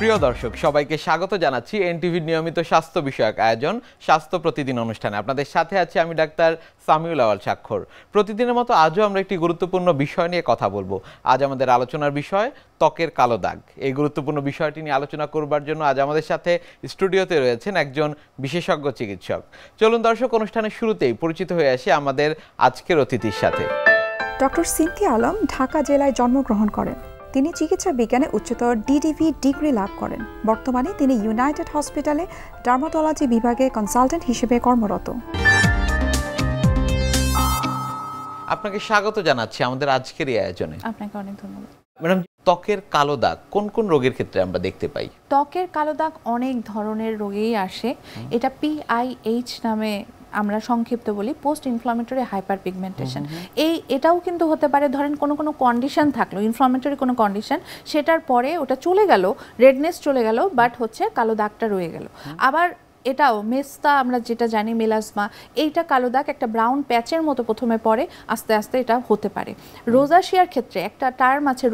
প্রিয় দর্শক সবাইকে স্বাগত জানাচ্ছি এনটিভির নিয়মিত স্বাস্থ্য বিষয়ক আয়োজন স্বাস্থ্য প্রতিদিন অনুষ্ঠানে। আপনাদের সাথে আছি আমি ডাক্তার সামিউল আওয়াল স্বাক্ষর। প্রতিদিনের মতো আজও আমরা একটি গুরুত্বপূর্ণ বিষয় নিয়ে কথা বলবো। আজ আমাদের আলোচনার বিষয় ত্বকের কালো দাগ। এই গুরুত্বপূর্ণ বিষয়টি নিয়ে আলোচনা করবার জন্য আজ আমাদের সাথে স্টুডিওতে রয়েছেন একজন বিশেষজ্ঞ চিকিৎসক। চলুন দর্শক, অনুষ্ঠানের শুরুতেই পরিচিত হয়ে আসি আমাদের আজকের অতিথির সাথে। ডক্টর সিনথিয়া আলম ঢাকা জেলায় জন্মগ্রহণ করেন। তিনি চিকিৎসা বিজ্ঞানে উচ্চতর ডিডিভি ডিগ্রি লাভ করেন। বর্তমানে তিনি ইউনাইটেড হসপিটালে ডার্মাটোলজি বিভাগে কনসালটেন্ট হিসেবে কর্মরত। আপনাকে স্বাগত জানাচ্ছি আমাদের আজকের এই আয়োজনে। আপনাকে অনেক ধন্যবাদ। ম্যাডাম, ত্বকের কালো দাগ কোন কোন রোগের ক্ষেত্রে আমরা দেখতে পাই? ত্বকের কালো দাগ অনেক ধরনের রোগেই আসে। এটা PIH নামে আমরা সংক্ষিপ্ত বলি, পোস্ট ইনফ্লামেটরি হাইপার পিগমেন্টেশন। এটাও কিন্তু হতে পারে, ধরেন কোনো কন্ডিশন থাকলো, ইনফ্লামেটরি কোনো কন্ডিশন, সেটার পরে ওটা চলে গেল, রেডনেস চলে গেল, বাট হচ্ছে কালো দাগটা রয়ে গেল। আবার এটাও মেস্তা, আমরা যেটা জানি মেলাজমা, এইটা কালো দাগ একটা ব্রাউন প্যাচের মতো প্রথমে পরে, আস্তে আস্তে এটা হতে পারে। রোজাশিয়ার ক্ষেত্রে একটা টার্ম আছে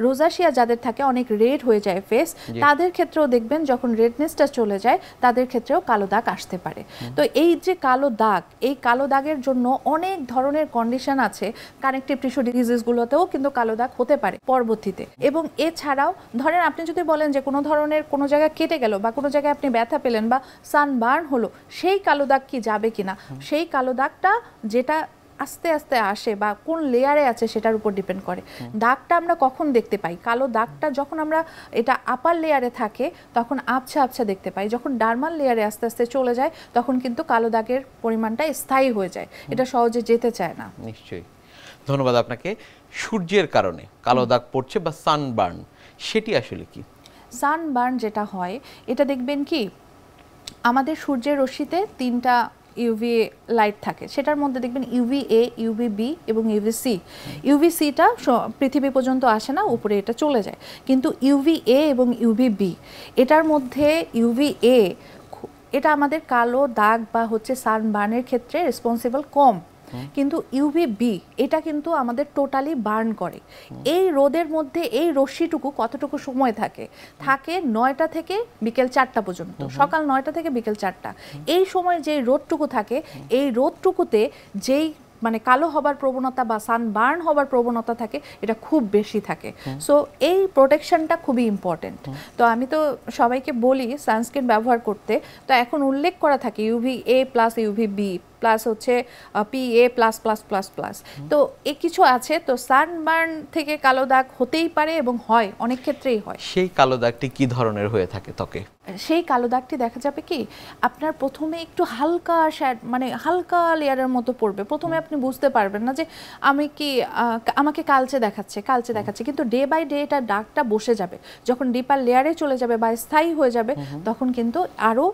রোজাশিয়া যাদের থাকে অনেক রেড হয়ে যায় ফেস, তাদের ক্ষেত্রেও দেখবেন যখন রেডনেসটা চলে যায় তাদের ক্ষেত্রেও কালো দাগ আসতে পারে। তো এই যে কালো দাগ, এই কালো দাগের জন্য অনেক ধরনের কন্ডিশন আছে। কানেকটিভ টিস্যু ডিজিজগুলোতেও কিন্তু কালো দাগ হতে পারে পরবর্তীতে। এবং এছাড়াও ধরেন আপনি যদি বলেন যে কোনো ধরনের কোনো জায়গায় কেটে গেল বা কোনো জায়গায় আপনি ব্যথা পেলেন বা সানবার্ন হলো, সেই কালো দাগ কি যাবে কিনা, সেই কালো দাগটা যেটা আস্তে আস্তে আসে বা কোন লেয়ারে আছে সেটার উপর ডিপেন্ড করে। দাগটা আমরা কখন দেখতে পাই? কালো দাগটা যখন আমরা এটা আপার লেয়ারে থাকে তখন আবছা আবছা দেখতে পাই। যখন ডার্মাল লেয়ারে আস্তে আস্তে চলে যায় তখন কিন্তু কালো দাগের পরিমাণটা স্থায়ী হয়ে যায়, এটা সহজে যেতে চায় না। নিশ্চয়ই, ধন্যবাদ আপনাকে। সূর্যের কারণে কালো দাগ পড়ছে বা সানবার্ন, সেটি আসলে কি? সানবার্ন যেটা হয়, এটা দেখবেন কি আমাদের সূর্যের রশ্মিতে 3টা ইউভি লাইট থাকে, সেটার মধ্যে দেখবেন UVA, UVB এবং UVC। UVCটা পৃথিবী পর্যন্ত আসে না, উপরে এটা চলে যায়। কিন্তু UVA এবং UVB, এটার মধ্যে UVA এটা আমাদের কালো দাগ বা হচ্ছে সানবার্নের ক্ষেত্রে রেসপন্সিবল কম, কিন্তু UVB এটা কিন্তু আমাদের টোটালি বার্ন করে। এই রোদের মধ্যে এই রশ্মিটুকু কতটুকু সময় থাকে 9টা থেকে বিকেল 4টা পর্যন্ত, সকাল 9টা থেকে বিকেল 4টা। এই সময় যে রোদটুকু থাকে, এই রোদটুকুতে যেই মানে কালো হবার প্রবণতা বা সানবার্ন হবার প্রবণতা থাকে, এটা খুব বেশি থাকে। সো এই প্রোটেকশনটা খুবই ইম্পর্টেন্ট। তো আমি তো সবাইকে বলি সানস্ক্রিন ব্যবহার করতে। তো এখন উল্লেখ করা থাকে UVA প্লাস UVB প্লাস হচ্ছে PA++++। তো কিছু আছে। তো সানবার্ন থেকে কালো দাগ হতেই পারে এবং হয়, অনেক ক্ষেত্রেই হয়। সেই কালো দাগটি কি ধরনের হয়ে থাকে ত্বকে? সেই কালো দাগটি দেখা যাবে কি আপনার প্রথমে একটু হালকা মানে হালকা লেয়ারের মতো পড়বে। প্রথমে আপনি বুঝতে পারবেন না যে আমাকে কালচে দেখাচ্ছে, কিন্তু ডে বাই ডে এটা দাগটা বসে যাবে। যখন ডিপার লেয়ারে চলে যাবে বা স্থায়ী হয়ে যাবে তখন কিন্তু আরো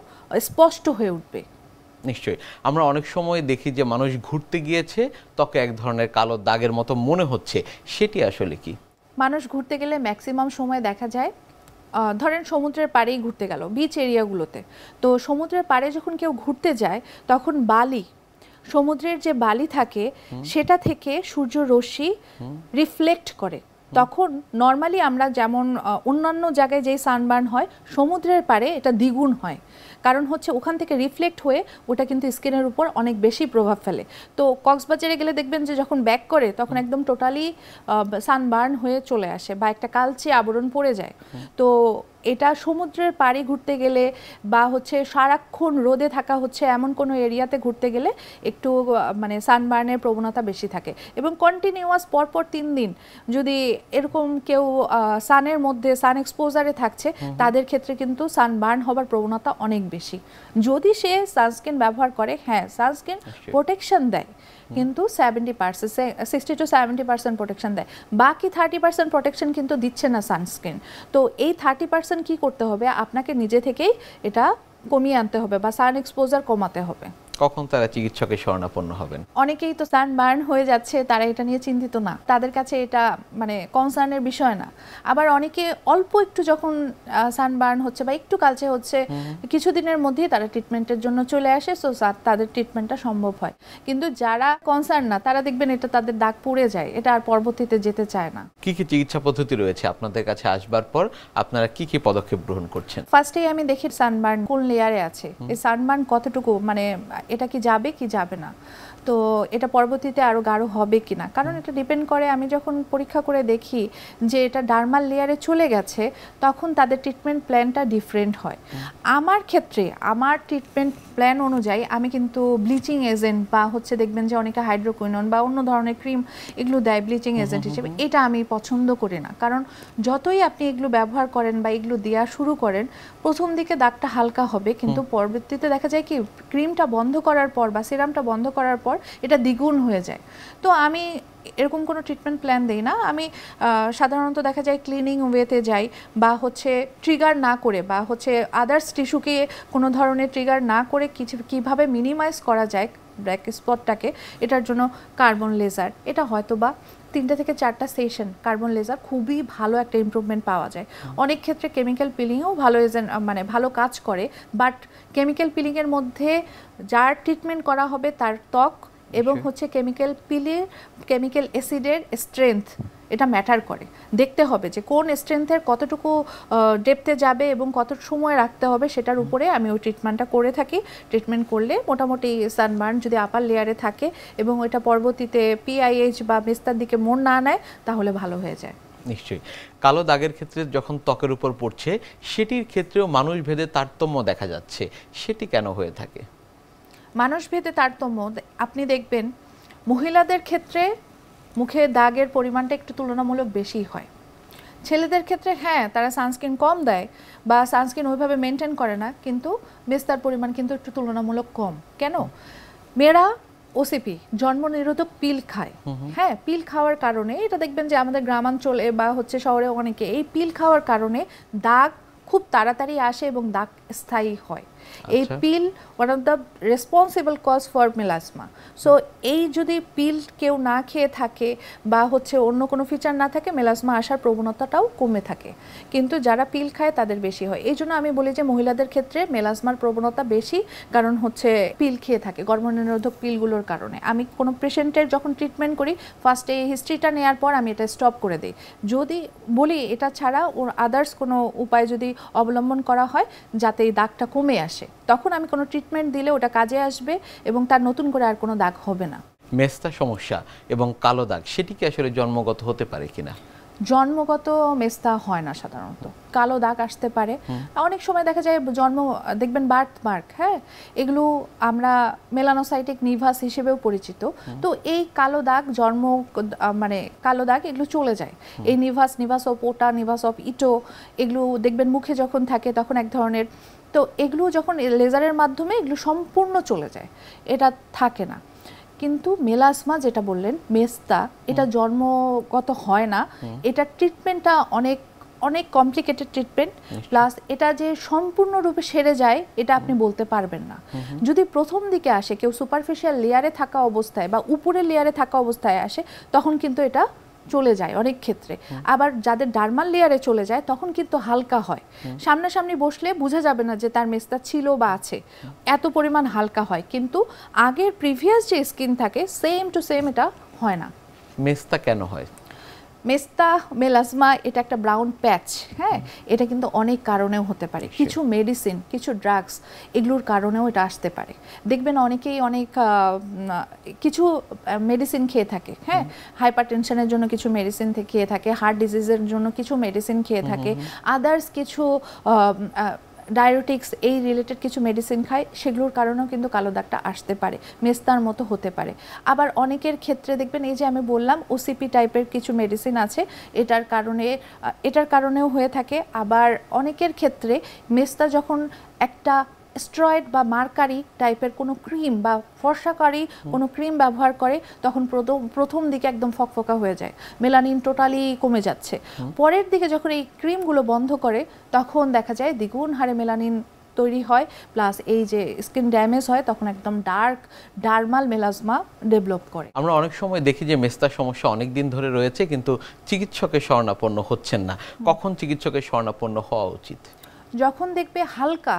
স্পষ্ট হয়ে উঠবে। নিশ্চয়ই, আমরা অনেক সময় দেখি যে মানুষ ঘুরতে গিয়েছে, ত্বকে এক ধরনের কালো দাগের মতো মনে হচ্ছে, সেটি আসলে কি? মানুষ ঘুরতে গেলে ম্যাক্সিমাম সময় দেখা যায়, ধরেন সমুদ্রের পাড়েই ঘুরতে গেল, বিচ এরিয়াগুলোতে। তো সমুদ্রের পাড়ে যখন কেউ ঘুরতে যায় তখন সমুদ্রের যে বালি থাকে সেটা থেকে সূর্য রশ্মি রিফ্লেক্ট করে। তখন নর্মালি আমরা যেমন অন্যান্য জায়গায় যেই সানবার্ন হয়, সমুদ্রের পাড়ে এটা দ্বিগুণ হয়। কারণ হচ্ছে ওখান থেকে রিফ্লেক্ট হয়ে ওটা কিন্তু স্কিনের উপর অনেক বেশি প্রভাব ফেলে। তো কক্সবাজারে গেলে দেখবেন যে যখন ব্যাক করে তখন একদম টোটালি সানবার্ন হয়ে চলে আসে বা একটা কালচে আবরণ পড়ে যায়। তো এটা সমুদ্রের পাড়ে ঘুরতে গেলে বা হচ্ছে সারাক্ষণ রোদে থাকা হচ্ছে এমন কোনো এরিয়াতে ঘুরতে গেলে একটু মানে সানবার্নের প্রবণতা বেশি থাকে। এবং কন্টিনিউয়াস পরপর 3 দিন যদি এরকম কেউ সানের মধ্যে সান এক্সপোজারে থাকছে, তাদের ক্ষেত্রে কিন্তু সানবার্ন হবার প্রবণতা অনেক বেশি। যদি সে সানস্ক্রিন ব্যবহার করে, হ্যাঁ সানস্ক্রিন প্রোটেকশন দেয়, কিন্তু 60 to 70% প্রোটেকশন দেয়, বাকি 30% প্রোটেকশন কিন্তু দিচ্ছে না সানস্ক্রিন। তো এই 30% কি করতে হবে? আপনাকে নিজে থেকেই এটা কমিয়ে আনতে হবে বা সান এক্সপোজার কমাতে হবে। কখন তারা চিকিৎসকের শরণাপন্ন হবেন? অনেকেই তো সানবার্ন হয়ে যাচ্ছে, তারা এটা নিয়ে চিন্তিত না, তাদের কাছে এটা মানে কনসার্নের বিষয় না। আবার অনেকে অল্প একটু যখন সানবার্ন হচ্ছে বা একটু কালচে হচ্ছে, কিছুদিনের মধ্যেই তারা ট্রিটমেন্টের জন্য চলে আসে, সো তাদের ট্রিটমেন্টটা সম্ভব হয়। কিন্তু যারা কনসার্ন না, তারা দেখবেন এটা তাদের দাগ পড়ে যায়, এটা আর পরবর্তীতে যেতে চায় না। কি কি চিকিৎসা পদ্ধতি রয়েছে আপনাদের কাছে আসবার পর? আপনারা কি কি পদক্ষেপ গ্রহণ করছেন? ফার্স্টেই আমি দেখি সানবার্ন কোন লেয়ারে আছে, এই সানবার্ন কতটুকু, মানে এটা কি যাবে কি যাবে না, তো এটা পরবর্তীতে আরও গাঢ় হবে কি না, কারণ এটা ডিপেন্ড করে। আমি যখন পরীক্ষা করে দেখি যে এটা ডার্মাল লেয়ারে চলে গেছে, তখন তাদের ট্রিটমেন্ট প্ল্যানটা ডিফারেন্ট হয়। আমার ক্ষেত্রে আমার ট্রিটমেন্ট প্ল্যান অনুযায়ী আমি কিন্তু ব্লিচিং এজেন্ট বা হচ্ছে দেখবেন যে অনেকে হাইড্রোকুইনন বা অন্য ধরনের ক্রিম এগুলো দেয় ব্লিচিং এজেন্ট হিসেবে, এটা আমি পছন্দ করি না। কারণ যতই আপনি এগুলো ব্যবহার করেন বা এগুলো দেওয়া শুরু করেন, প্রথম দিকে দাগটা হালকা হবে, কিন্তু পরবর্তীতে দেখা যায় কি ক্রিমটা বন্ধ করার পর বা সিরামটা বন্ধ করার পর এটা দ্বিগুণ হয়ে যায়। তো আমি এরকম কোনো ট্রিটমেন্ট প্ল্যান দেই না। আমি সাধারণত দেখা যায় ক্লিনিং ওয়েতে যাই, বা হচ্ছে ট্রিগার না করে বা হচ্ছে আদার্স টিস্যুকে কোনো ধরনের ট্রিগার না করে কীভাবে মিনিমাইজ করা যায় ব্ল্যাক স্পটটাকে, এটার জন্য কার্বন লেজার, এটা হয়তো বা 3 থেকে 4টা সেশন কার্বন লেজার খুবই ভালো একটা ইমপ্রুভমেন্ট পাওয়া যায়। অনেক ক্ষেত্রে কেমিক্যাল পিলিংও ভালো মানে ভালো কাজ করে, বাট কেমিক্যাল পিলিংয়ের মধ্যে যার ট্রিটমেন্ট করা হবে তার ত্বক এবং হচ্ছে কেমিক্যাল অ্যাসিডের স্ট্রেংথ, এটা ম্যাটার করে। দেখতে হবে যে কোন স্ট্রেংথের কতটুকু ডেপথে যাবে এবং কত সময় রাখতে হবে, সেটার উপরে আমি ওই ট্রিটমেন্টটা করে থাকি। ট্রিটমেন্ট করলে মোটামুটি সানবার্ন যদি আপার লেয়ারে থাকে এবং এটা পরবর্তীতে PIH বা মেস্তার দিকে মন না নেয়, তাহলে ভালো হয়ে যায়। নিশ্চয়ই। কালো দাগের ক্ষেত্রে যখন ত্বকের উপর পড়ছে, সেটির ক্ষেত্রেও মানুষ ভেদে তারতম্য দেখা যাচ্ছে, সেটি কেন হয়ে থাকে? মানুষভেদে তারতম্য আপনি দেখবেন, মহিলাদের ক্ষেত্রে মুখে দাগের পরিমাণটা একটু তুলনামূলক বেশি হয়। ছেলেদের ক্ষেত্রে হ্যাঁ, তারা সানস্ক্রিন কম দেয় বা সানস্ক্রিন ওইভাবে মেনটেন করে না, কিন্তু মেস্তার পরিমাণ কিন্তু একটু তুলনামূলক কম। কেন? মেয়েরা ওসিপি জন্ম নিরোধক পিল খায়। হ্যাঁ, পিল খাওয়ার কারণে এটা দেখবেন যে আমাদের গ্রামাঞ্চলে বা হচ্ছে শহরে অনেকে এই পিল খাওয়ার কারণে দাগ খুব তাড়াতাড়ি আসে এবং দাগ স্থায়ী হয়। এই pill one of the responsible cause for melasma. So এই যদি পিল কেউ না খেয়ে থাকে বা হচ্ছে অন্য কোনো ফিচার না থাকে, মেলাসমা আসার প্রবণতাটাও কমে থাকে। কিন্তু যারা পিল খায় তাদের বেশি হয়। এই জন্য আমি বলি যে মহিলাদের ক্ষেত্রে মেলাসমার প্রবণতা বেশি, কারণ হচ্ছে পিল খেয়ে থাকে, গর্ভনিরোধক পিলগুলোর কারণে। আমি কোনো পেশেন্টের যখন ট্রিটমেন্ট করি, ফার্স্টে এই হিস্ট্রিটা নেওয়ার পর আমি এটা স্টপ করে দিই। যদি বলি এটা ছাড়া ওর আদার্স কোনো উপায় যদি অবলম্বন করা হয় যাতে এই দাগটা কমে আসে, তখন আমি কোনো ট্রিটমেন্ট দিলে ওটা কাজে আসবে এবং তার নতুন করে আর কোনো দাগ হবে না। মেস্তা সমস্যা এবং কালো দাগ, সেটি কি আসলে জন্মগত হতে পারে কিনা? জন্মগত মেস্তা হয় না সাধারণত, কালো দাগ আসতে পারে। অনেক সময় দেখা যায় দেখবেন বার্থ মার্ক, হ্যাঁ, এগুলো আমরা মেলানোসাইটিক নিভাস হিসেবেও পরিচিত। তো এই কালো দাগ মানে কালো দাগ এগুলো চলে যায়। এই নিভাস অফ ওটা, নিভাস অফ ইটো, এগুলো দেখবেন মুখে যখন থাকে তখন এক ধরনের, তো এগুলো যখন লেজারের মাধ্যমে এগুলো সম্পূর্ণ চলে যায়, এটা থাকে না। কিন্তু মেলাসমা যেটা বললেন, মেস্তা, এটা জন্মগত হয় না। এটা ট্রিটমেন্টটা অনেক অনেক কমপ্লিকেটেড ট্রিটমেন্ট, প্লাস এটা যে সম্পূর্ণরূপে সেরে যায় এটা আপনি বলতে পারবেন না। যদি প্রথম দিকে আসে, কেউ সুপারফিশিয়াল লেয়ারে থাকা অবস্থায় বা উপরের লেয়ারে থাকা অবস্থায় আসে, তখন কিন্তু এটা চলে যায় অনেক ক্ষেত্রে। আবার যাদের ডার্মাল লেয়ারে চলে যায় তখন কিন্তু হালকা হয়, সামনাসামনি বসলে বোঝা যাবে না যে তার মেস্তা ছিল বা আছে, এত পরিমাণ হালকা হয়। কিন্তু আগের প্রিভিয়াস যে স্কিন থাকে সেম টু সেম এটা হয় না। মেস্তা কেন হয়? মেস্তা, মেলাসমা, এটা একটা ব্রাউন প্যাচ, হ্যাঁ, এটা কিন্তু অনেক কারণেও হতে পারে। কিছু মেডিসিন, কিছু ড্রাগস, এগুলোর কারণেও এটা আসতে পারে। দেখবেন অনেকেই অনেক কিছু মেডিসিন খেয়ে থাকে, হ্যাঁ, হাইপার টেনশনের জন্য কিছু মেডিসিন খেয়ে থাকে, হার্ট ডিজিজের জন্য কিছু মেডিসিন খেয়ে থাকে, আদার্স কিছু ডায়াবেটিক্স এই রিলেটেড কিছু মেডিসিন খায়, সেগুলোর কারণেও কিন্তু কালো দাগটা আসতে পারে, মেস্তার মতো হতে পারে। আবার অনেকের ক্ষেত্রে দেখবেন এই যে আমি বললাম ওসিপি টাইপের কিছু মেডিসিন আছে, এটার কারণেও হয়ে থাকে। আবার অনেকের ক্ষেত্রে মেস্তা যখন একটা স্টেরয়েড বা মার্কারি টাইপের কোনো ক্রিম বা ফর্সাকারি কোনো ক্রিম ব্যবহার করে, তখন প্রথম দিকে একদম ফকফকা হয়ে যায়, মেলানিন টোটালি কমে যাচ্ছে। পরের দিকে যখন এই ক্রিমগুলো বন্ধ করে, তখন দেখা যায় দ্বিগুণ হারে মেলানিন তৈরি হয়, প্লাস এই যে স্কিন ড্যামেজ হয়, তখন একদম ডার্ক ডার্মাল মেলাজমা ডেভেলপ করে। আমরা অনেক সময় দেখি যে মেস্তার সমস্যা অনেক দিন ধরে রয়েছে, কিন্তু চিকিৎসকের শরণাপন্ন হচ্ছেন না। কখন চিকিৎসকের শরণাপন্ন হওয়া উচিত? যখন দেখবে হালকা,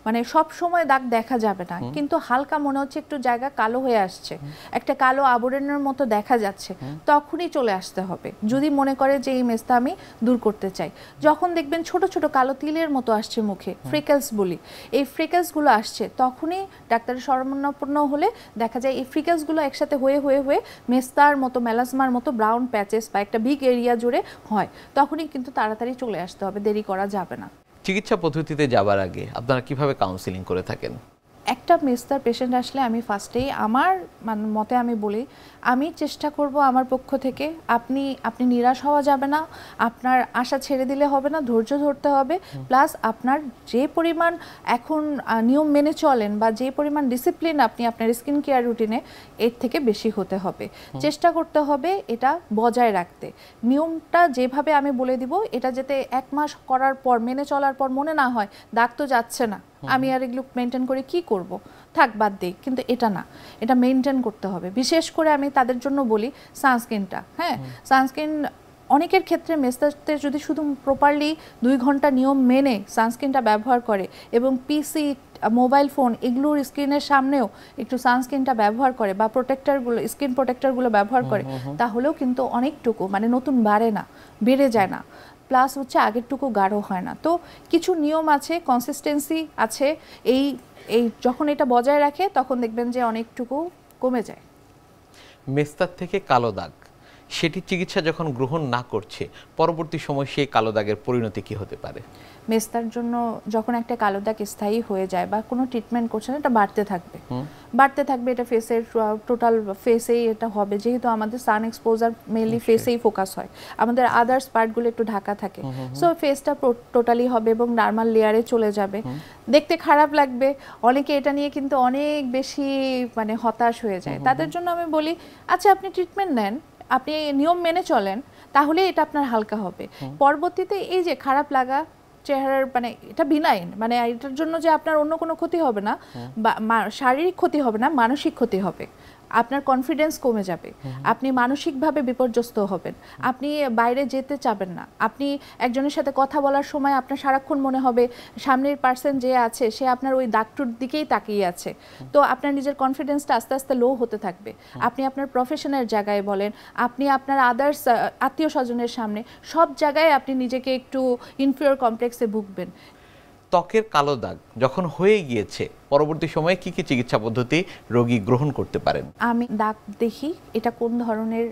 মানে সব সময় দাগ দেখা যাবে না, কিন্তু হালকা মনে হচ্ছে একটু জায়গা কালো হয়ে আসছে, একটা কালো আবরণের মতো দেখা যাচ্ছে, তখনই চলে আসতে হবে যদি মনে করে যে এই মেস্তা আমি দূর করতে চাই। যখন দেখবেন ছোট ছোট কালো তিলের মতো আসছে মুখে, ফ্রিকেলস বলি, এই ফ্রিকেলসগুলো আসছে, তখনই ডাক্তারের শরণাপন্ন হলে দেখা যায় এই ফ্রিকেলসগুলো একসাথে হয়ে হয়ে হয়ে মেস্তার মতো মেলাজমার মতো ব্রাউন প্যাচেস বা একটা বিগ এরিয়া জুড়ে হয়, তখনই কিন্তু তাড়াতাড়ি চলে আসতে হবে, দেরি করা যাবে না। চিকিৎসা পদ্ধতিতে যাবার আগে আপনারা কিভাবে কাউন্সিলিং করে থাকেন? একটা মেস্তার পেশেন্ট আসলে আমি ফার্স্টেই আমার মতে আমি বলি, আমি চেষ্টা করব আমার পক্ষ থেকে, আপনি নিরাশ হওয়া যাবে না, আপনার আশা ছেড়ে দিলে হবে না, ধৈর্য ধরতে হবে, প্লাস আপনার যে পরিমাণ এখন নিয়ম মেনে চলেন বা যে পরিমাণ ডিসিপ্লিন আপনি আপনার স্কিন কেয়ার রুটিনে, এর থেকে বেশি হতে হবে। চেষ্টা করতে হবে এটা বজায় রাখতে। নিয়মটা যেভাবে আমি বলে দিব, এটা যাতে 1 মাস করার পর, মেনে চলার পর মনে না হয় দাগ তো যাচ্ছে না, আমি আর এগুলো মেনটেন করে কি করব, থাক বাদ দিই, কিন্তু এটা না, এটা মেনটেন করতে হবে। বিশেষ করে আমি তাদের জন্য বলি সানস্ক্রিনটা, হ্যাঁ, সানস্ক্রিন অনেকের ক্ষেত্রে মেস্তাতে যদি শুধু প্রপারলি 2 ঘন্টা নিয়ম মেনে সানস্ক্রিনটা ব্যবহার করে এবং পিসি, মোবাইল ফোন এগুলোর স্ক্রিনের সামনেও একটু সানস্ক্রিনটা ব্যবহার করে বা প্রোটেক্টরগুলো, স্কিন প্রোটেক্টরগুলো ব্যবহার করে, তাহলেও কিন্তু অনেকটুকু মানে নতুন বাড়ে না, বেড়ে যায় না, প্লাস হচ্ছে আগেরটুকু গাঢ় হয় না। তো কিছু নিয়ম আছে, কনসিস্টেন্সি আছে, এই যখন এটা বজায় রাখে তখন দেখবেন যে অনেকটুকু কমে যায়। মেস্তার থেকে কালো দাগ, সেটি চিকিৎসা যখন গ্রহণ না করছে, পরবর্তী সময় সেই কালো দাগের পরিণতি কি হতে পারে? মেস্তার জন্য যখন একটা কালো দাগ স্থায়ী হয়ে যায় বা কোনো ট্রিটমেন্ট করছে না, এটা বাড়তে থাকবে, এটা ফেসের টোটাল ফেসেই এটা হবে, যেহেতু আমাদের সান এক্সপোজার মেইনলি ফেসেই ফোকাস হয়, আমাদের আদার্স পার্টগুলো একটু ঢাকা থাকে, সো ফেসটা টোটালি হবে এবং নর্মাল লেয়ারে চলে যাবে, দেখতে খারাপ লাগবে। অনেকে এটা নিয়ে কিন্তু অনেক বেশি মানে হতাশ হয়ে যায়। তাদের জন্য আমি বলি, আচ্ছা আপনি ট্রিটমেন্ট নেন, আপনি নিয়ম মেনে চলেন, তাহলে এটা আপনার হালকা হবে। পরবর্তীতে এই যে খারাপ লাগা চেহারার, মানে এটা বিনাইন, মানে এটার জন্য যে আপনার অন্য কোনো ক্ষতি হবে না, বা শারীরিক ক্ষতি হবে না, মানসিক ক্ষতি হবে, আপনার কনফিডেন্স কমে যাবে, আপনি মানসিকভাবে বিপর্যস্ত হবেন, আপনি বাইরে যেতে চাবেন না, আপনি একজনের সাথে কথা বলার সময় আপনার সারাক্ষণ মনে হবে সামনের পার্সন যে আছে সে আপনার ওই দাগটুর দিকেই তাকিয়ে আছে, তো আপনার নিজের কনফিডেন্সটা আস্তে আস্তে লো হতে থাকবে। আপনি আপনার প্রফেশনের জায়গায় বলেন, আপনি আপনার আদার্স আত্মীয় স্বজনের সামনে, সব জায়গায় আপনি নিজেকে একটু ইনফিরিয়র কমপ্লেক্সে ভুগবেন। ত্বকের কালো দাগ যখন হয়ে গিয়েছে, পরবর্তী সময়ে কি কি চিকিৎসা পদ্ধতি রোগী গ্রহণ করতে পারেন? আমি দাগ দেখি এটা কোন ধরনের,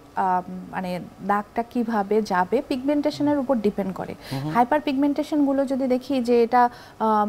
মানে দাগটা কিভাবে যাবে পিগমেন্টেশনের উপর ডিপেন্ড করে। হাইপার পিগমেন্টেশনগুলো যদি দেখি যে এটা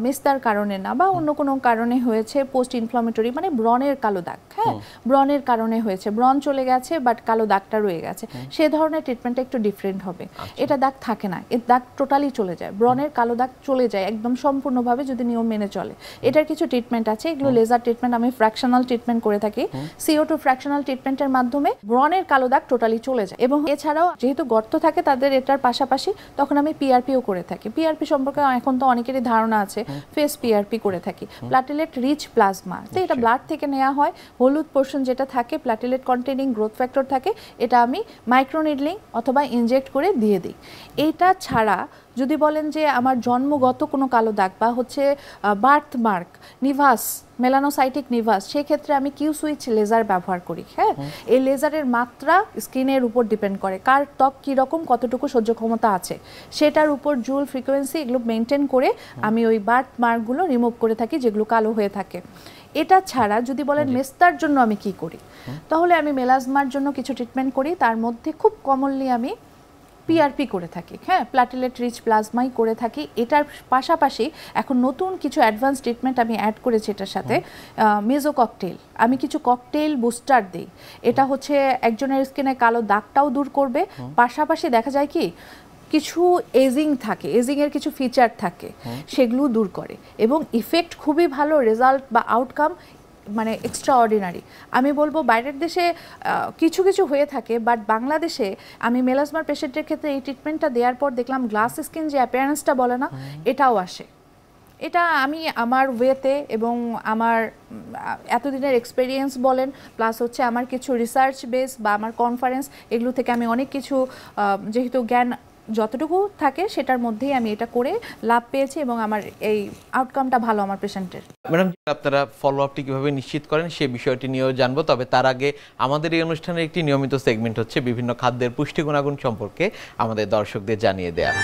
মেস্তার কারণে না বা অন্য কোনো কারণে হয়েছে, পোস্ট ইনফ্লামেটরি মানে ব্রণের কালো দাগ, হ্যাঁ, ব্রণের কারণে হয়েছে, ব্রণ চলে গেছে বাট কালো দাগটা রয়ে গেছে, সে ধরনের ট্রিটমেন্টটা একটু ডিফারেন্ট হবে। এটা দাগ থাকে না, এর দাগ টোটালি চলে যায়, ব্রণের কালো দাগ চলে যায় একদম সম্পূর্ণভাবে যদি নিয়ম মেনে চলে। এটার কিছু ট্রিটমেন্ট আছে, এগুলো লেজার ট্রিটমেন্ট, আমি ফ্র্যাকশনাল ট্রিটমেন্ট করে থাকি, CO2 ফ্র্যাকশনাল ট্রিটমেন্টের মাধ্যমে ব্রণের কালো দাগ টোটালি চলে যায়। এবং এছাড়াও যেহেতু গর্ত থাকে তাদের এটার পাশাপাশি তখন আমি PRPও করে থাকি। PRP সম্পর্কে এখন তো অনেকেরই ধারণা আছে, ফেস PRP করে থাকি, প্লাটিলেট রিচ প্লাজমা, তো এটা ব্লাড থেকে নেওয়া হয়, হলুদ পোর্শন যেটা থাকে প্লাটিলেট কন্টেনিং গ্রোথ ফ্যাক্টর থাকে, এটা আমি মাইক্রোনিডলিং অথবা ইনজেক্ট করে দিয়ে দিই। এইটা ছাড়া যদি বলেন যে আমার জন্মগত কোনো কালো দাগ বা হচ্ছে বার্থ মার্ক, নিভাস, মেলানোসাইটিক নিভাস, সেক্ষেত্রে আমি কিউ সুইচ লেজার ব্যবহার করি। হ্যাঁ, এই লেজারের মাত্রা স্কিনের উপর ডিপেন্ড করে, কার ত্বক কীরকম কতটুকু সহ্য ক্ষমতা আছে সেটার উপর জুল ফ্রিকোয়েন্সি এগুলো মেনটেন করে আমি ওই বার্থ মার্কগুলো রিমুভ করে থাকি যেগুলো কালো হয়ে থাকে। এটা ছাড়া যদি বলেন মেস্তার জন্য আমি কি করি, তাহলে আমি মেলাজমার জন্য কিছু ট্রিটমেন্ট করি, তার মধ্যে খুব কমনলি আমি PRP করে থাকি, হ্যাঁ, প্লাটিলেট রিচ প্লাজমাই করে থাকি। এটার পাশাপাশি এখন নতুন কিছু অ্যাডভান্স ট্রিটমেন্ট আমি অ্যাড করেছি এটার সাথে, মেজো ককটেল, আমি কিছু ককটেল বুস্টার দিই। এটা হচ্ছে একজনের স্কিনে কালো দাগটাও দূর করবে, পাশাপাশি দেখা যায় কি কিছু এজিং থাকে, এজিংয়ের কিছু ফিচার থাকে, সেগুলো দূর করে এবং ইফেক্ট খুবই ভালো, রেজাল্ট বা আউটকাম মানে এক্সট্রা অর্ডিনারি। আমি বলবো বাইরের দেশে কিছু কিছু হয়ে থাকে, বাট বাংলাদেশে আমি মেলাজমার পেশেন্টের ক্ষেত্রে এই ট্রিটমেন্টটা দেওয়ার পর দেখলাম গ্লাস স্কিন যে অ্যাপিয়ারেন্সটা বলে না, এটাও আসে। এটা আমি আমার ওয়েতে এবং আমার এতদিনের এক্সপেরিয়েন্স বলেন, প্লাস হচ্ছে আমার কিছু রিসার্চ বেস বা আমার কনফারেন্স, এগুলো থেকে আমি অনেক কিছু যেহেতু জ্ঞান যতটুকু থাকে সেটার মধ্যেই আমি এটা করে লাভ পেয়েছি এবং আমার এই আউটকামটা ভালো আমার পেশেন্টের। ম্যাডাম, আপনারা ফলো আপটি কিভাবে নিশ্চিত করেন সেই বিষয়টি নিয়েও জানবো, তবে তার আগে আমাদের এই অনুষ্ঠানের একটি নিয়মিত সেগমেন্ট হচ্ছে বিভিন্ন খাদ্যের পুষ্টি গুণাগুণ সম্পর্কে আমাদের দর্শকদের জানিয়ে দেয়া।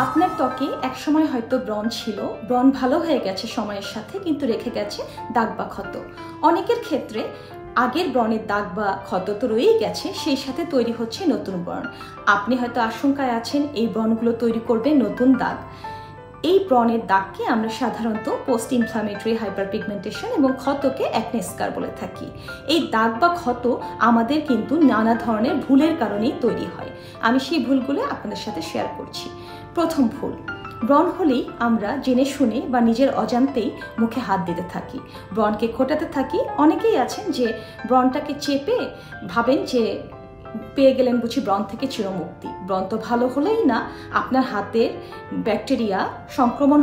আপনার ত্বকে একসময় হয়তো ব্রণ ছিল, ব্রণ ভালো হয়ে গেছে সময়ের সাথে, কিন্তু রেখে গেছে দাগ বা ক্ষত। অনেকের ক্ষেত্রে আগের ব্রণের দাগ বা ক্ষত তো রয়েই গেছে, সেই সাথে তৈরি হচ্ছে নতুন ব্রণ। আপনি হয়তো আশঙ্কায় আছেন এই ব্রণগুলো তৈরি করবে নতুন দাগ। এই ব্রণের দাগকে আমরা সাধারণত পোস্ট ইনফ্লামেটরি হাইপারপিগমেন্টেশন এবং ক্ষতকে অ্যাকনে স্কার বলে থাকি। এই দাগ বা ক্ষত আমাদের কিন্তু নানা ধরনের ভুলের কারণেই তৈরি হয়। আমি সেই ভুলগুলো আপনাদের সাথে শেয়ার করছি। প্রথম ভুল, ব্রণ হলেই আমরা জেনে শুনে বা নিজের অজান্তেই মুখে হাত দিতে থাকি, ব্রণকে খোঁটাতে থাকি। অনেকেই আছেন যে ব্রণটাকে চেপে ভাবেন যে পেয়ে গেলেন বুঝি ব্রণ থেকে চিরমুক্তি। ব্রণ তো ভালো হলেই না, আপনার হাতের ব্যাকটেরিয়া সংক্রমণ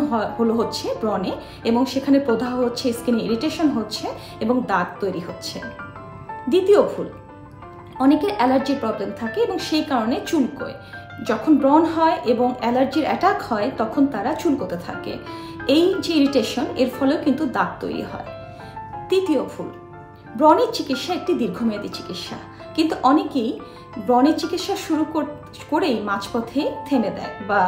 হচ্ছে ব্রণে, এবং সেখানে প্রদাহ হচ্ছে, স্কিনে ইরিটেশন হচ্ছে এবং দাগ তৈরি হচ্ছে। দ্বিতীয় ভুল, অনেকের অ্যালার্জির প্রবলেম থাকে এবং সেই কারণে চুলকোয়। যখন ব্রণ হয় এবং অ্যালার্জির অ্যাটাক হয় তখন তারা চুলকোতে থাকে। এই যে ইরিটেশন, এর ফলেও কিন্তু দাগ তৈরি হয়। তৃতীয় ভুল, ব্রণের চিকিৎসা একটি দীর্ঘমেয়াদী চিকিৎসা, কিন্তু অনেকেই ব্রণের চিকিৎসা শুরু করেই মাঝপথে থেমে দেয় বা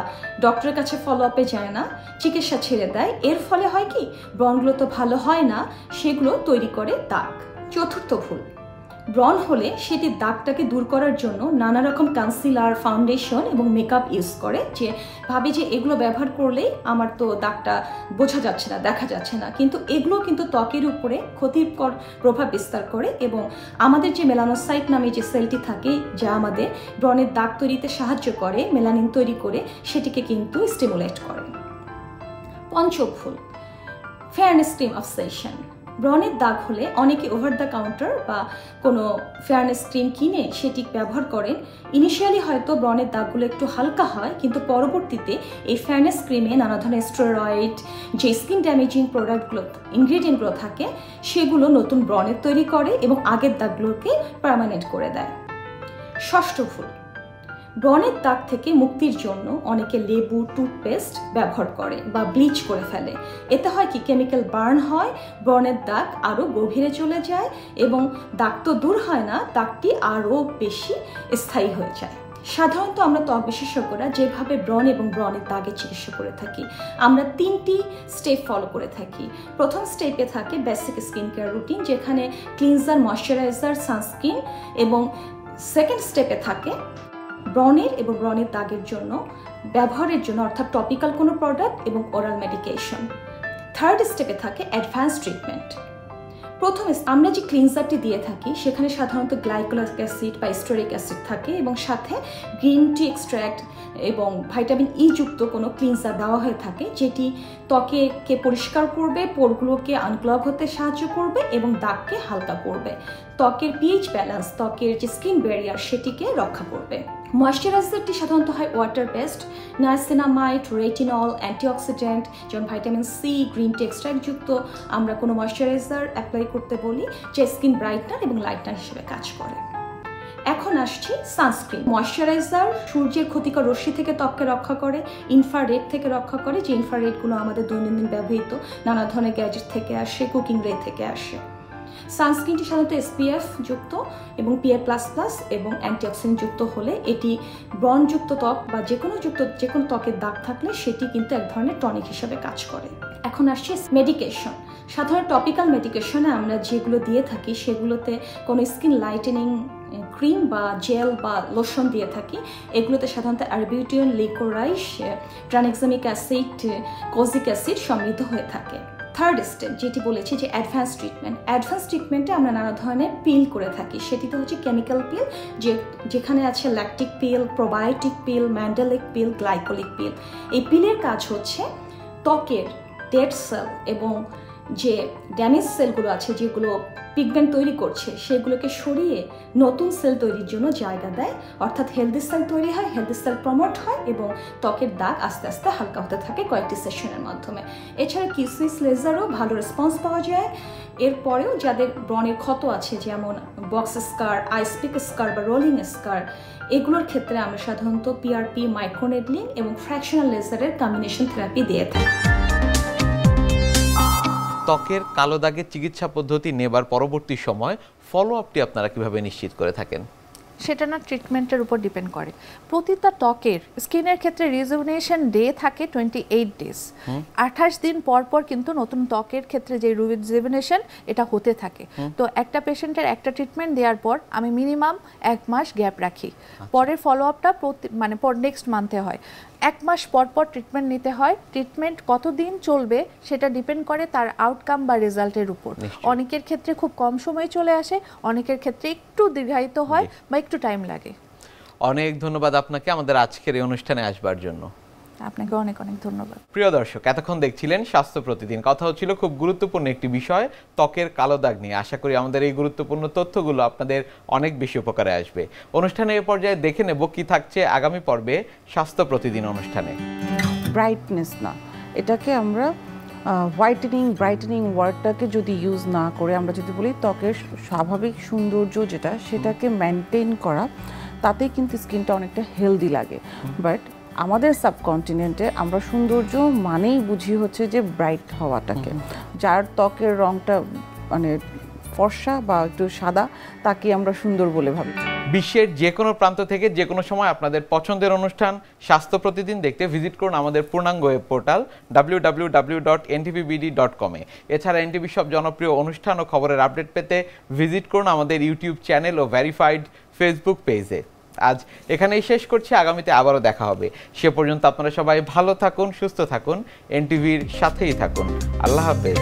ডক্টরের কাছে ফলো আপে যায় না, চিকিৎসা ছেড়ে দেয়। এর ফলে হয় কি, ব্রণগুলো তো ভালো হয় না, সেগুলো তৈরি করে দাগ। চতুর্থ ভুল, ব্রণ হলে সেটি দাগটাকে দূর করার জন্য নানা রকম কনসিলার, ফাউন্ডেশন এবং মেকআপ ইউজ করে, যে ভাবে যে এগুলো ব্যবহার করলেই আমার তো দাগটা বোঝা যাচ্ছে না, দেখা যাচ্ছে না, কিন্তু এগুলো কিন্তু ত্বকের উপরে ক্ষতিকর প্রভাব বিস্তার করে এবং আমাদের যে মেলানোসাইট নামে যে সেলটি থাকে যা আমাদের ব্রণের দাগ তৈরিতে সাহায্য করে, মেলানিন তৈরি করে, সেটিকে কিন্তু স্টিমুলেট করে। পঞ্চম ভুল, ফেয়ারনেস ক্রিম অবসেশন। ব্রণের দাগ হলে অনেকে ওভার দ্য কাউন্টার বা কোনো ফেয়ারনেস ক্রিম কিনে সেটি ব্যবহার করেন। ইনিশিয়ালি হয়তো ব্রণের দাগগুলো একটু হালকা হয়, কিন্তু পরবর্তীতে এই ফেয়ারনেস ক্রিমে নানা ধরনের স্টেরয়েড, যে স্কিন ড্যামেজিং প্রোডাক্টগুলো, ইনগ্রেডিয়েন্টগুলো থাকে, সেগুলো নতুন ব্রণের তৈরি করে এবং আগের দাগগুলোকে পার্মানেন্ট করে দেয়। ষষ্ঠ ভুল, ব্রণের দাগ থেকে মুক্তির জন্য অনেকে লেবু, টুথপেস্ট ব্যবহার করে বা ব্লিচ করে ফেলে। এতে হয় কি, কেমিক্যাল বার্ন হয়, ব্রণের দাগ আরও গভীরে চলে যায় এবং দাগ তো দূর হয় না, দাগটি আরও বেশি স্থায়ী হয়ে যায়। সাধারণত আমরা ত্বক বিশেষজ্ঞরা যেভাবে ব্রণ এবং ব্রণের দাগের চিকিৎসা করে থাকি, আমরা 3টি স্টেপ ফলো করে থাকি। প্রথম স্টেপে থাকে বেসিক স্কিন কেয়ার রুটিন, যেখানে ক্লিনজার, ময়শ্চারাইজার, সানস্ক্রিন, এবং সেকেন্ড স্টেপে থাকে ব্রণের এবং ব্রণের দাগের জন্য ব্যবহারের জন্য অর্থাৎ টপিক্যাল কোনো প্রোডাক্ট এবং ওরাল মেডিকেশন। থার্ড স্টেপে থাকে অ্যাডভান্স ট্রিটমেন্ট। প্রথমে আমরা যে ক্লিনজারটি দিয়ে থাকি সেখানে সাধারণত গ্লাইকোলিক অ্যাসিড বা স্টোরিক অ্যাসিড থাকে এবং সাথে গ্রিন টি এক্সট্র্যাক্ট এবং ভাইটামিন ই যুক্ত কোনো ক্লিনজার দেওয়া হয়ে থাকে, যেটি ত্বকে পরিষ্কার করবে, পোরগুলোকে আনক্লগ হতে সাহায্য করবে এবং দাগকে হালকা করবে, ত্বকের পিএইচ ব্যালেন্স, ত্বকের যে স্কিন ব্যারিয়ার সেটিকে রক্ষা করবে। ময়শ্চারাইজারটি সাধারণত হয় water based, niacinamide, retinol, antioxidant যেমন vitamin C, green tea extract যুক্ত আমরা কোনো ময়শ্চারাইজার অ্যাপ্লাই করতে বলি, যে স্কিন ব্রাইটনার এবং লাইটনার হিসেবে কাজ করে। এখন আসছি সানস্ক্রিন। ময়শ্চারাইজার সূর্যের ক্ষতিকর রশ্মি থেকে ত্বককে রক্ষা করে, ইনফ্রারেড থেকে রক্ষা করে, যে ইনফ্রারেডগুলো আমাদের দৈনন্দিন ব্যবহৃত নানা ধরনের গ্যাজেট থেকে আসে, কুকিং রে থেকে আসে। সানস্ক্রিনটি সাধারণত SPF যুক্ত এবং PA++ এবং অ্যান্টিঅক্সিডেন্ট যুক্ত হলে এটি ব্রণযুক্ত ত্বক বা যে কোনো ত্বকের দাগ থাকলে সেটি কিন্তু এক ধরনের টনিক হিসেবে কাজ করে। এখন আসছে মেডিকেশন। সাধারণ টপিক্যাল মেডিকেশনে আমরা যেগুলো দিয়ে থাকি সেগুলোতে কোনো স্কিন লাইটেনিং ক্রিম বা জেল বা লোশন দিয়ে থাকি। এগুলোতে সাধারণত arbutin, liquorice, tranexamic acid, kojic acid সমৃদ্ধ হয়ে থাকে। থার্ড স্টেপ যেটি বলেছি যে অ্যাডভান্স ট্রিটমেন্ট। অ্যাডভান্স ট্রিটমেন্টে আমরা নানা ধরনের পিল করে থাকি, সেটিতে হচ্ছে কেমিক্যাল পিল, যেখানে আছে ল্যাকটিক পিল, প্রোবায়োটিক পিল, ম্যান্ডেলিক পিল, গ্লাইকোলিক পিল। এই পিলের কাজ হচ্ছে ত্বকের ডেড সেল এবং যে ড্যামেজ সেলগুলো আছে যেগুলো পিগমেন্ট তৈরি করছে সেগুলোকে সরিয়ে নতুন সেল তৈরির জন্য জায়গা দেয়, অর্থাৎ হেলদি সেল তৈরি হয়, হেলদি সেল প্রমোট হয় এবং ত্বকের দাগ আস্তে আস্তে হালকা হতে থাকে কয়েকটি সেশনের মাধ্যমে। এছাড়া কিসুইস লেজারও ভালো রেসপন্স পাওয়া যায়। এরপরেও যাদের ব্রণের ক্ষত আছে, যেমন বক্স স্কার, আইসপিক স্কার বা রোলিং স্কার, এগুলোর ক্ষেত্রে আমরা সাধারণত পিআরপি, মাইক্রোনেডলিং এবং ফ্র্যাকশনাল লেজারের কম্বিনেশন থেরাপি দিয়ে থাকি। ত্বকের কালো দাগের চিকিৎসা পদ্ধতি নেবার পরবর্তী সময় ফলো আপটি আপনারা কিভাবে নিশ্চিত করে থাকেন? সেটা না ট্রিটমেন্টের উপর ডিপেন্ড করে। প্রতিটা ত্বকের স্কিনের ক্ষেত্রে রিজুভিনেশন ডে থাকে 28 ডেজ। 28 দিন পর পর কিন্তু নতুন ত্বকের ক্ষেত্রে যে রিজুভিনেশন এটা হতে থাকে। তো একটা পেশেন্টের একটা ট্রিটমেন্ট দেওয়ার পর আমি মিনিমাম 1 মাস গ্যাপ রাখি। পরের ফলো আপটা মানে নেক্সট মান্থে হয়। 1 মাস পর পর ট্রিটমেন্ট নিতে হয়। ট্রিটমেন্ট কতদিন চলবে সেটা ডিপেন্ড করে তার আউটকাম বা রেজাল্টের উপর। অনেকের ক্ষেত্রে খুব কম সময় চলে আসে, অনেকের ক্ষেত্রে একটু দীর্ঘায়িত হয় বা একটু টাইম লাগে। অনেক ধন্যবাদ আপনাকে আমাদের আজকের এই অনুষ্ঠানে আসবার জন্য। আপনাকে অনেক অনেক ধন্যবাদ। প্রিয় দর্শক, এতক্ষণ দেখছিলেন স্বাস্থ্য প্রতিদিন। কথা হচ্ছিল খুব গুরুত্বপূর্ণ একটি বিষয়, ত্বকের কালো দাগ নিয়ে। আশা করি আমাদের এই গুরুত্বপূর্ণ তথ্যগুলো আপনাদের অনেক বেশি উপকারে আসবে। অনুষ্ঠানে এ পর্যায়ে দেখে নেব কি থাকছে আগামী পর্বে স্বাস্থ্য প্রতিদিন অনুষ্ঠানে। ব্রাইটনেস না, এটাকে আমরা হোয়াইটেনিং, ব্রাইটেনিং ওয়ার্ডটাকে যদি ইউজ না করে আমরা যদি বলি ত্বকের স্বাভাবিক সৌন্দর্য যেটা, সেটাকে মেনটেন করা, তাতেই কিন্তু স্কিনটা অনেকটা হেলদি লাগে। বাট আমাদের সাবকন্টিনেন্টে আমরা সৌন্দর্য মানেই বুঝি হচ্ছে যে ব্রাইট হওয়াটাকে, যার ত্বকের রংটা মানে ফর্সা বা একটু সাদা, তাকে আমরা সুন্দর বলে ভাবি। বিশ্বের যে কোনো প্রান্ত থেকে যে কোনো সময় আপনাদের পছন্দের অনুষ্ঠান স্বাস্থ্য প্রতিদিন দেখতে ভিজিট করুন আমাদের পূর্ণাঙ্গ ওয়েব পোর্টাল www.ntvbd.com এ। এছাড়া এনটিভি সব জনপ্রিয় অনুষ্ঠান ও খবরের আপডেট পেতে ভিজিট করুন আমাদের ইউটিউব চ্যানেল ও ভেরিফাইড ফেসবুক পেজে। আজ এখানেই শেষ করছি, আগামীতে আবারও দেখা হবে। সে পর্যন্ত আপনারা সবাই ভালো থাকুন, সুস্থ থাকুন, এনটিভির সাথেই থাকুন। আল্লাহ হাফেজ।